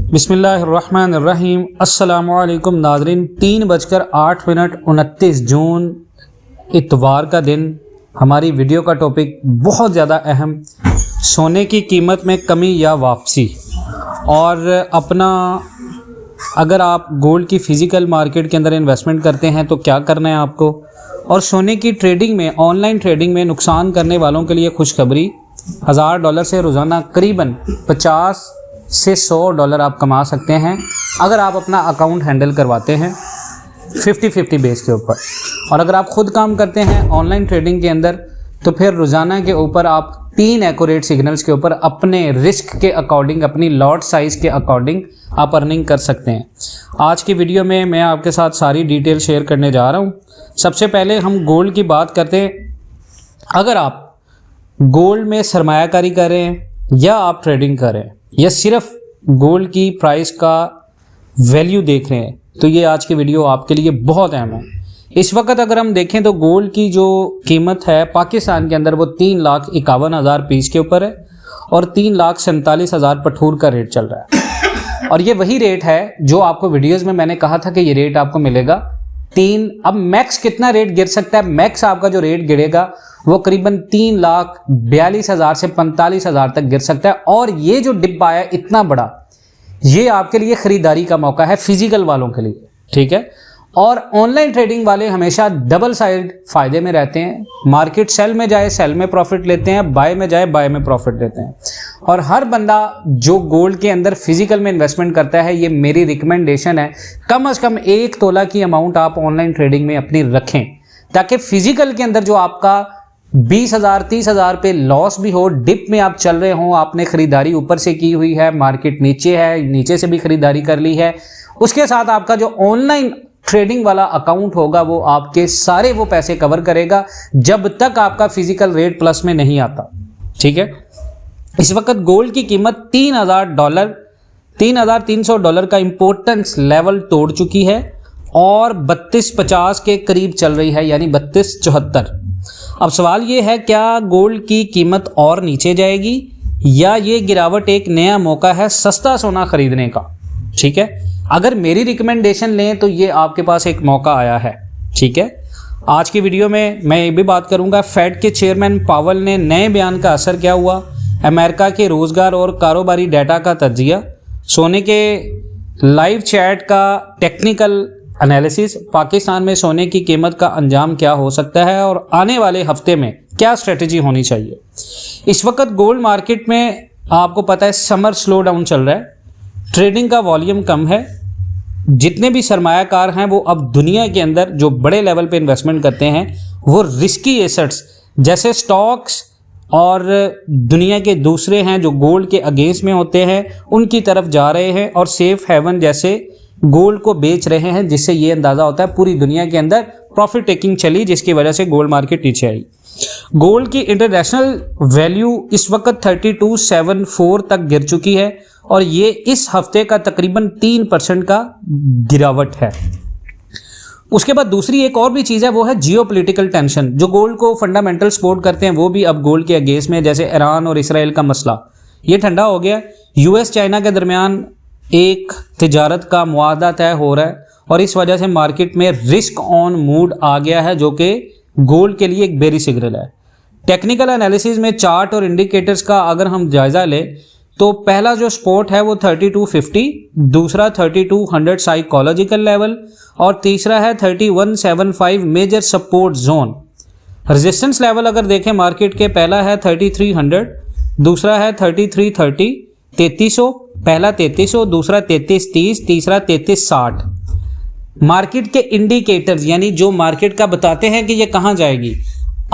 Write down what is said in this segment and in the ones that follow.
बिस्मिल्लाहिर्रहमानिर्रहीम। अस्सलामुअलैकुम नाज़रीन। 3:08 जून इतवार का दिन। हमारी वीडियो का टॉपिक बहुत ज़्यादा अहम, सोने की कीमत में कमी या वापसी। और अपना अगर आप गोल्ड की फ़िज़िकल मार्केट के अंदर इन्वेस्टमेंट करते हैं तो क्या करना है आपको, और सोने की ट्रेडिंग में, ऑनलाइन ट्रेडिंग में नुकसान करने वालों के लिए खुशखबरी। $1000 से रोज़ाना करीबन 50 से $100 आप कमा सकते हैं अगर आप अपना अकाउंट हैंडल करवाते हैं 50-50 बेस के ऊपर। और अगर आप ख़ुद काम करते हैं ऑनलाइन ट्रेडिंग के अंदर तो फिर रोज़ाना के ऊपर आप 3 एक्यूरेट सिग्नल्स के ऊपर अपने रिस्क के अकॉर्डिंग, अपनी लॉट साइज़ के अकॉर्डिंग आप अर्निंग कर सकते हैं। आज की वीडियो में मैं आपके साथ सारी डिटेल शेयर करने जा रहा हूँ। सबसे पहले हम गोल्ड की बात करते हैं। अगर आप गोल्ड में सरमायाकारी कर रहे हैं या आप ट्रेडिंग कर रहे हैं या सिर्फ गोल्ड की प्राइस का वैल्यू देख रहे हैं तो ये आज की वीडियो आपके लिए बहुत अहम है। इस वक्त अगर हम देखें तो गोल्ड की जो कीमत है पाकिस्तान के अंदर वो 3,51,000 पीस के ऊपर है और 3,47,000 पठूर का रेट चल रहा है। और ये वही रेट है जो आपको वीडियोस में मैंने कहा था कि ये रेट आपको मिलेगा 3। अब मैक्स कितना रेट गिर सकता है? मैक्स आपका जो रेट गिरेगा वो करीबन 3,42,000 से 45,000 तक गिर सकता है। और ये जो डिप आया इतना बड़ा, ये आपके लिए खरीदारी का मौका है फिजिकल वालों के लिए, ठीक है। और ऑनलाइन ट्रेडिंग वाले हमेशा डबल साइड फायदे में रहते हैं। मार्केट सेल में जाए सेल में प्रॉफिट लेते हैं, बाय में जाए बाय में प्रॉफिट लेते हैं। और हर बंदा जो गोल्ड के अंदर फिजिकल में इन्वेस्टमेंट करता है, ये मेरी रिकमेंडेशन है, कम से कम 1 तोला की अमाउंट आप ऑनलाइन ट्रेडिंग में अपनी रखें, ताकि फिजिकल के अंदर जो आपका 20,000 30,000 पे लॉस भी हो, डिप में आप चल रहे हो, आपने खरीदारी ऊपर से की हुई है, मार्केट नीचे है, नीचे से भी खरीदारी कर ली है, उसके साथ आपका जो ऑनलाइन ट्रेडिंग वाला अकाउंट होगा वो आपके सारे वो पैसे कवर करेगा जब तक आपका फिजिकल रेट प्लस में नहीं आता, ठीक है। इस वक्त गोल्ड की कीमत $3,000 $3,300 का इंपॉर्टेंस लेवल तोड़ चुकी है और 3250 के करीब चल रही है, यानी 3274। अब सवाल ये है, क्या गोल्ड की कीमत और नीचे जाएगी या ये गिरावट एक नया मौका है सस्ता सोना खरीदने का, ठीक है। अगर मेरी रिकमेंडेशन लें तो ये आपके पास एक मौका आया है, ठीक है। आज की वीडियो में मैं ये भी बात करूंगा फेड के चेयरमैन पावल ने नए बयान का असर क्या हुआ, अमेरिका के रोजगार और कारोबारी डाटा का तज्जिया, सोने के लाइव चैट का टेक्निकल एनालिसिस, पाकिस्तान में सोने की कीमत का अंजाम क्या हो सकता है और आने वाले हफ्ते में क्या स्ट्रेटजी होनी चाहिए। इस वक्त गोल्ड मार्केट में आपको पता है समर स्लो डाउन चल रहा है, ट्रेडिंग का वॉल्यूम कम है। जितने भी सरमायाकार हैं वो अब दुनिया के अंदर जो बड़े लेवल पे इन्वेस्टमेंट करते हैं वो रिस्की एसेट्स जैसे स्टॉक्स और दुनिया के दूसरे हैं जो गोल्ड के अगेंस्ट में होते हैं उनकी तरफ जा रहे हैं और सेफ हेवन जैसे गोल्ड को बेच रहे हैं, जिससे ये अंदाज़ा होता है पूरी दुनिया के अंदर प्रॉफिट टेकिंग चली, जिसकी वजह से गोल्ड मार्केट नीचे आई। गोल्ड की इंटरनेशनल वैल्यू इस वक्त 3274 तक गिर चुकी है और ये इस हफ्ते का तकरीबन 3% का गिरावट है। उसके बाद दूसरी एक और भी चीज़ है, वो है जियोपॉलिटिकल टेंशन। जो गोल्ड को फंडामेंटल सपोर्ट करते हैं वो भी अब गोल्ड के अगेंस्ट में, जैसे ईरान और इसराइल का मसला ये ठंडा हो गया। US चाइना के दरमियान एक तिजारत का मुआहदा तय हो रहा है और इस वजह से मार्केट में रिस्क ऑन मूड आ गया है, जो कि गोल्ड के लिए एक बेरी सिग्नल है। टेक्निकल एनालिसिस में चार्ट और इंडिकेटर्स का अगर हम जायज़ा लें तो पहला जो सपोर्ट है वो 3250, दूसरा 3200 साइकोलॉजिकल लेवल और तीसरा है 3175 major support zone. Resistance level अगर देखें मार्केट के, पहला है 3300, दूसरा है 3330, 3300, पहला 3300, दूसरा 3330, तीसरा 3360। मार्केट के इंडिकेटर्स यानी जो मार्केट का बताते हैं कि ये कहाँ जाएगी,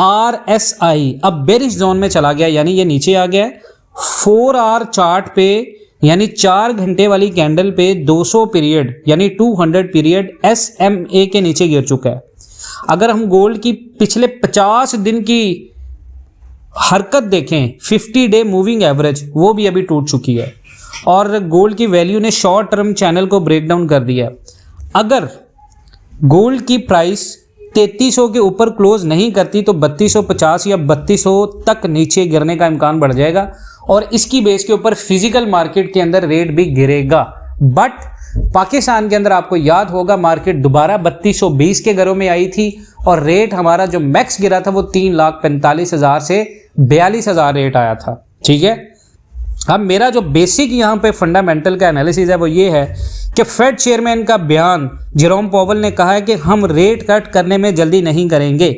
RSI अब बेरिश जोन में चला गया, यानी ये नीचे आ गया है। 4 आवर चार्ट पे यानी 4 घंटे वाली कैंडल पे 200 पीरियड यानी 200 पीरियड SMA के नीचे गिर चुका है। अगर हम गोल्ड की पिछले 50 दिन की हरकत देखें, 50 डे मूविंग एवरेज, वो भी अभी टूट चुकी है और गोल्ड की वैल्यू ने शॉर्ट टर्म चैनल को ब्रेक डाउन कर दिया। अगर गोल्ड की प्राइस 3300 के ऊपर क्लोज नहीं करती तो 3250 या 3200 तक नीचे गिरने का इम्कान बढ़ जाएगा और इसकी बेस के ऊपर फिजिकल मार्केट के अंदर रेट भी गिरेगा। बट पाकिस्तान के अंदर आपको याद होगा मार्केट दोबारा 3220 के घरों में आई थी और रेट हमारा जो मैक्स गिरा था वो 3,45,000 से 42,000 रेट आया था। ठीक है, अब मेरा जो बेसिक यहाँ पे फंडामेंटल का एनालिसिस है वो ये है कि फेड चेयरमैन का बयान जेरोम पावेल ने कहा है कि हम रेट कट करने में जल्दी नहीं करेंगे।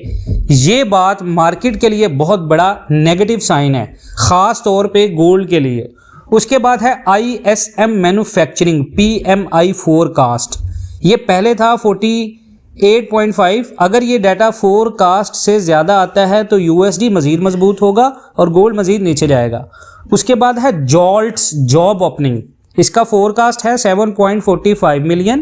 ये बात मार्केट के लिए बहुत बड़ा नेगेटिव साइन है, ख़ास तौर पे गोल्ड के लिए। उसके बाद है ISM मैन्युफैक्चरिंग PMI फोरकास्ट, ये पहले था 48.5। अगर ये डाटा फोरकास्ट से ज़्यादा आता है तो USD मज़ीद मजबूत होगा और गोल्ड मज़ीद नीचे जाएगा। उसके बाद है जॉल्ट्स जॉब ओपनिंग, इसका फोरकास्ट है 7.45 मिलियन,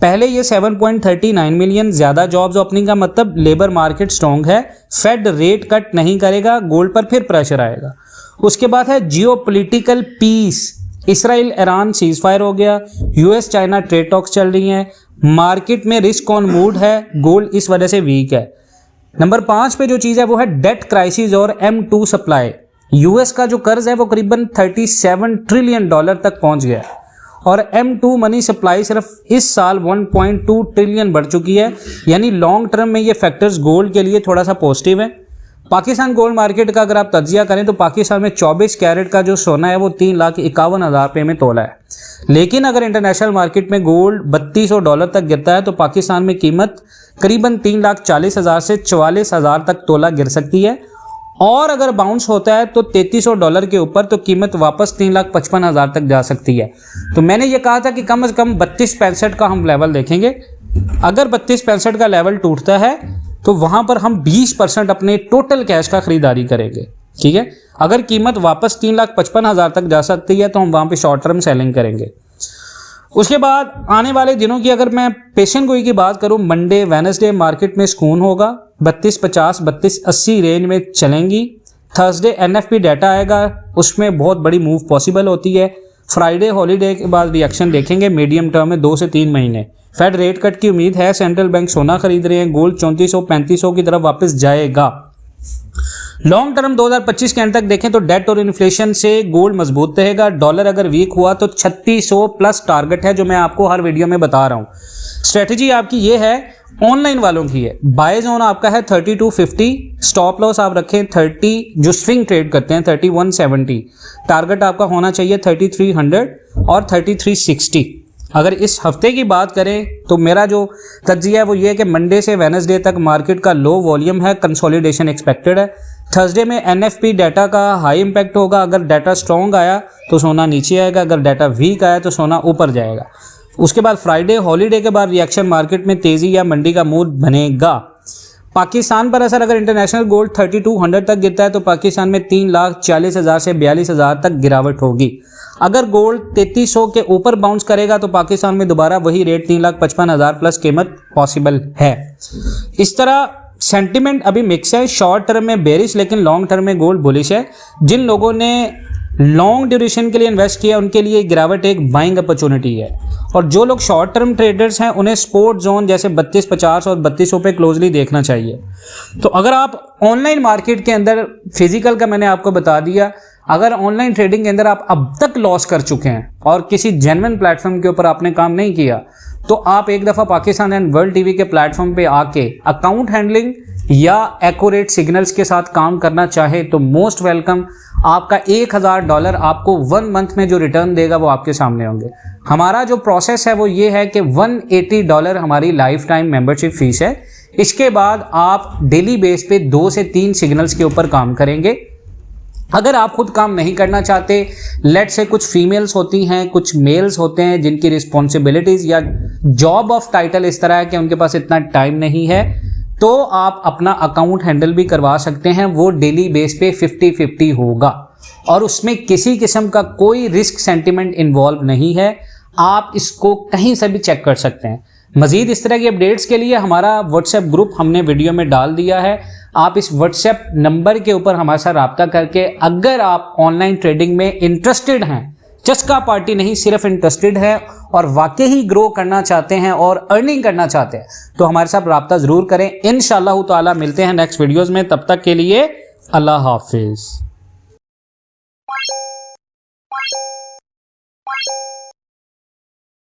पहले ये 7.39 मिलियन। ज़्यादा जॉब्स ओपनिंग का मतलब लेबर मार्केट स्ट्रॉन्ग है, फेड रेट कट नहीं करेगा, गोल्ड पर फिर प्रेशर आएगा। उसके बाद है geopolitical peace, Israel Iran ceasefire हो गया, US चाइना ट्रेड टॉक्स चल रही हैं, मार्केट में रिस्क ऑन मूड है, गोल्ड इस वजह से वीक है। नंबर 5 पे जो चीज़ है वो है डेट क्राइसिस और M2 सप्लाई। US का जो कर्ज है वो करीबन $37 ट्रिलियन तक पहुंच गया और M2 मनी सप्लाई सिर्फ इस साल 1.2 ट्रिलियन बढ़ चुकी है, यानी लॉन्ग टर्म में ये फैक्टर्स गोल्ड के लिए थोड़ा सा पॉजिटिव है। पाकिस्तान गोल्ड मार्केट का अगर आप तज्जिया करें तो पाकिस्तान में 24 कैरेट का जो सोना है वो 3,51,000 रुपये में तोला है, लेकिन अगर इंटरनेशनल मार्केट में गोल्ड $3200 तक गिरता है तो पाकिस्तान में कीमत करीबन 3,40,000 से 44,000 तक तोला गिर सकती है, और अगर बाउंस होता है तो $3300 के ऊपर तो कीमत वापस 3,55,000 तक जा सकती है। तो मैंने ये कहा था कि कम से कम 32-65 का हम लेवल देखेंगे। अगर 32-65 का लेवल टूटता है तो वहां पर हम 20% अपने टोटल कैश का खरीदारी करेंगे। ठीक है, अगर कीमत वापस 3,55,000 तक जा सकती है तो हम वहां पे शॉर्ट टर्म सेलिंग करेंगे। उसके बाद आने वाले दिनों की अगर मैं पेशन गोई की बात करूं, मंडे वेडनेसडे मार्केट में सुकून होगा, 3250 3280 रेंज में चलेंगी। थर्सडे NFP डाटा आएगा, उसमें बहुत बड़ी मूव पॉसिबल होती है। फ्राइडे हॉलीडे के बाद रिएक्शन देखेंगे मीडियम टर्म में 2 से 3 महीने। फेड रेट कट की उम्मीद है, सेंट्रल बैंक सोना खरीद रहे हैं, गोल्ड 3400-3500 की तरफ वापस जाएगा। लॉन्ग टर्म 2025 के एंड तक देखें तो डेट और इन्फ्लेशन से गोल्ड मजबूत रहेगा। डॉलर अगर वीक हुआ तो 3600 प्लस टारगेट है जो मैं आपको हर वीडियो में बता रहा हूं। स्ट्रेटजी आपकी ये है, ऑनलाइन वालों की है, बाय जोन आपका है 3250, स्टॉप लॉस आप रखें 30, जो स्विंग ट्रेड करते हैं 3170, टारगेट आपका होना चाहिए 3300 और 3360। अगर इस हफ्ते की बात करें तो मेरा जो तज्जिया है वो ये है कि मंडे से वेडनेसडे तक मार्केट का लो वॉल्यूम है, कंसोलिडेशन एक्सपेक्टेड है। थर्सडे में NFP डाटा का हाई इम्पैक्ट होगा, अगर डाटा स्ट्रॉन्ग आया तो सोना नीचे आएगा, अगर डाटा वीक आया तो सोना ऊपर जाएगा। उसके बाद फ्राइडे हॉलीडे के बाद रिएक्शन मार्केट में तेजी या मंडी का मूड बनेगा। पाकिस्तान पर असर, अगर इंटरनेशनल गोल्ड 3200 तक गिरता है तो पाकिस्तान में 3,40,000 से 42,000 तक गिरावट होगी। अगर गोल्ड 3300 के ऊपर बाउंस करेगा तो पाकिस्तान में दोबारा वही रेट 3,55,000 प्लस कीमत पॉसिबल है। इस तरह सेंटिमेंट अभी मिक्स है, शॉर्ट टर्म में बेरिश लेकिन लॉन्ग टर्म में गोल्ड बुलिश है। जिन लोगों ने लॉन्ग ड्यूरेशन के लिए इन्वेस्ट किया उनके लिए गिरावट एक बाइंग अपॉर्चुनिटी है, और जो लोग शॉर्ट टर्म ट्रेडर्स हैं उन्हें सपोर्ट जोन जैसे 3250 और 3200 पे क्लोजली देखना चाहिए। तो अगर आप ऑनलाइन मार्केट के अंदर, फिजिकल का मैंने आपको बता दिया, अगर ऑनलाइन ट्रेडिंग के अंदर आप अब तक लॉस कर चुके हैं और किसी जेन्युइन प्लेटफॉर्म के ऊपर आपने काम नहीं किया तो आप एक दफ़ा पाकिस्तान एंड वर्ल्ड टीवी के प्लेटफॉर्म पे आके अकाउंट हैंडलिंग या एक्यूरेट सिग्नल्स के साथ काम करना चाहे तो मोस्ट वेलकम। आपका $1000 आपको 1 मंथ में जो रिटर्न देगा वो आपके सामने होंगे। हमारा जो प्रोसेस है वो ये है कि $180 हमारी लाइफ टाइम मेंबरशिप फीस है। इसके बाद आप डेली बेस पे 2 से 3 सिग्नल्स के ऊपर काम करेंगे। अगर आप खुद काम नहीं करना चाहते, लेट से कुछ फीमेल्स होती हैं, कुछ मेल्स होते हैं जिनकी रिस्पॉन्सिबिलिटीज़ या जॉब ऑफ टाइटल इस तरह है कि उनके पास इतना टाइम नहीं है, तो आप अपना अकाउंट हैंडल भी करवा सकते हैं। वो डेली बेस पे 50-50 होगा और उसमें किसी किस्म का कोई रिस्क सेंटिमेंट इन्वॉल्व नहीं है। आप इसको कहीं से भी चेक कर सकते हैं। मज़ीद इस तरह की अपडेट्स के लिए हमारा व्हाट्सएप ग्रुप हमने वीडियो में डाल दिया है। आप इस व्हाट्सएप नंबर के ऊपर हमारे साथ रब्ता करके अगर आप ऑनलाइन ट्रेडिंग में इंटरेस्टेड हैं, चस्का पार्टी नहीं, सिर्फ इंटरेस्टेड है और वाकई ही ग्रो करना चाहते हैं और अर्निंग करना चाहते हैं, तो हमारे साथ रब्ता ज़रूर करें। इंशाअल्लाह ताला मिलते हैं नेक्स्ट वीडियोज़ में। तब तक के लिए अल्लाह हाफिज़।